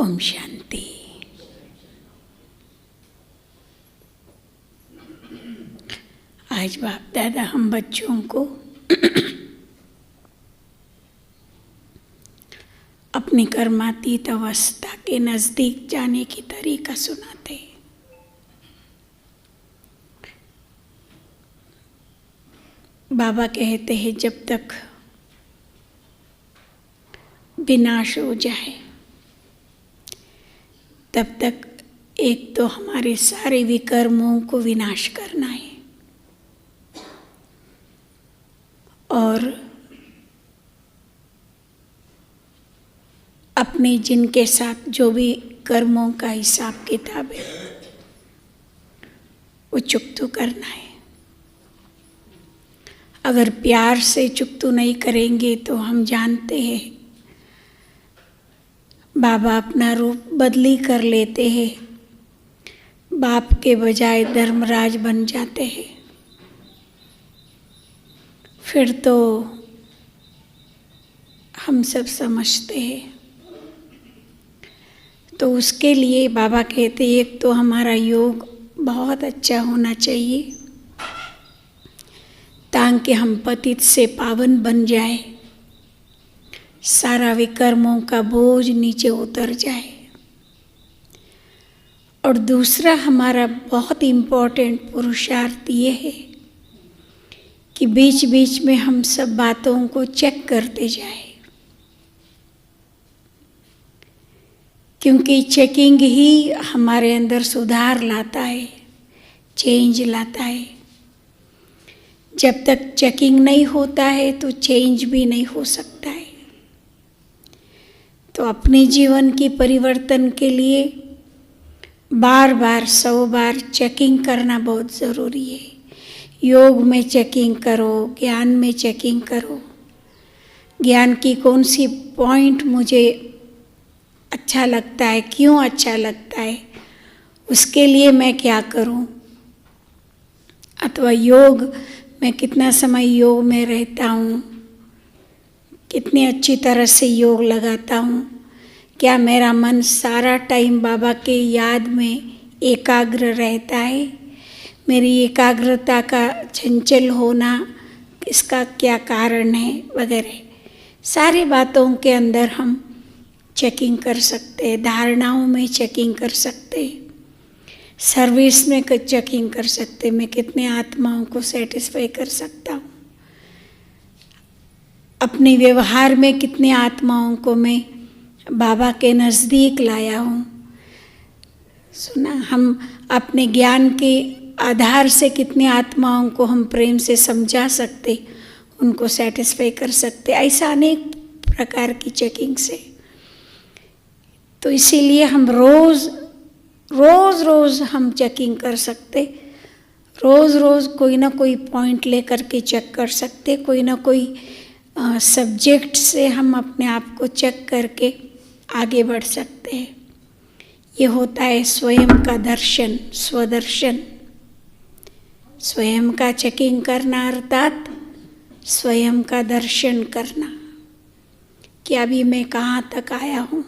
ओम शांति। आज बाप दादा हम बच्चों को अपनी कर्मातीत अवस्था के नजदीक जाने की तरीका सुनाते हैं। बाबा कहते हैं जब तक विनाश हो जाए तब तक एक तो हमारे सारे विकर्मों को विनाश करना है और अपने जिनके साथ जो भी कर्मों का हिसाब किताब है वो चुकतू करना है। अगर प्यार से चुकतू नहीं करेंगे तो हम जानते हैं बाबा अपना रूप बदली कर लेते हैं, बाप के बजाय धर्मराज बन जाते हैं। फिर तो हम सब समझते हैं। तो उसके लिए बाबा कहते हैं एक तो हमारा योग बहुत अच्छा होना चाहिए ताकि हम पतित से पावन बन जाए, सारा विकर्मों का बोझ नीचे उतर जाए। और दूसरा हमारा बहुत इम्पोर्टेंट पुरुषार्थ ये है कि बीच बीच में हम सब बातों को चेक करते जाए, क्योंकि चेकिंग ही हमारे अंदर सुधार लाता है, चेंज लाता है। जब तक चेकिंग नहीं होता है तो चेंज भी नहीं हो सकता है। तो अपने जीवन की परिवर्तन के लिए बार बार 100 बार चेकिंग करना बहुत ज़रूरी है। योग में चेकिंग करो, ज्ञान में चेकिंग करो, ज्ञान की कौन सी पॉइंट मुझे अच्छा लगता है, क्यों अच्छा लगता है, उसके लिए मैं क्या करूं। अथवा योग मैं कितना समय योग में रहता हूँ, कितनी अच्छी तरह से योग लगाता हूँ, क्या मेरा मन सारा टाइम बाबा के याद में एकाग्र रहता है, मेरी एकाग्रता का चंचल होना इसका क्या कारण है वगैरह। सारी बातों के अंदर हम चेकिंग कर सकते हैं, धारणाओं में चेकिंग कर सकते हैं, सर्विस में चेकिंग कर सकते हैं, मैं कितने आत्माओं को सेटिस्फाई कर सकता हूँ, अपने व्यवहार में कितने आत्माओं को मैं बाबा के नज़दीक लाया हूँ। सुना, हम अपने ज्ञान के आधार से कितने आत्माओं को हम प्रेम से समझा सकते, उनको सेटिस्फाई कर सकते, ऐसा अनेक प्रकार की चेकिंग से। तो इसीलिए हम रोज़ हम चेकिंग कर सकते, रोज़ कोई ना कोई पॉइंट लेकर के चेक कर सकते, कोई ना कोई सब्जेक्ट से हम अपने आप को चेक करके आगे बढ़ सकते हैं। ये होता है स्वयं का दर्शन, स्वदर्शन। स्वयं का चेकिंग करना अर्थात स्वयं का दर्शन करना कि अभी मैं कहाँ तक आया हूँ।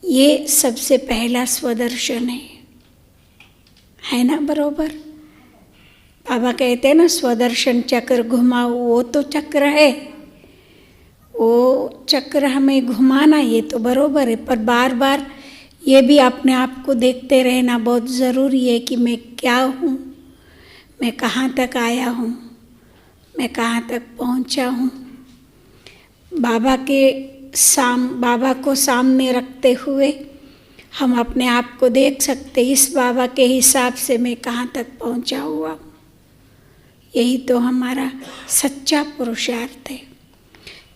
ये सबसे पहला स्वदर्शन है ना, बरोबर। बाबा कहते हैं ना स्वदर्शन चक्र घुमाओ, वो तो चक्र है, वो चक्र हमें घुमाना ये तो बरोबर है, पर बार बार ये भी अपने आप को देखते रहना बहुत ज़रूरी है कि मैं क्या हूँ, मैं कहाँ तक आया हूँ, मैं कहाँ तक पहुँचा हूँ। बाबा को सामने रखते हुए हम अपने आप को देख सकते, इस बाबा के हिसाब से मैं कहाँ तक पहुँचा हुआ हूँ। यही तो हमारा सच्चा पुरुषार्थ है।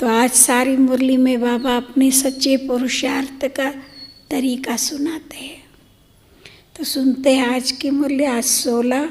तो आज सारी मुरली में बाबा अपने सच्चे पुरुषार्थ का तरीका सुनाते हैं। तो सुनते हैं आज की मुरली। आज 16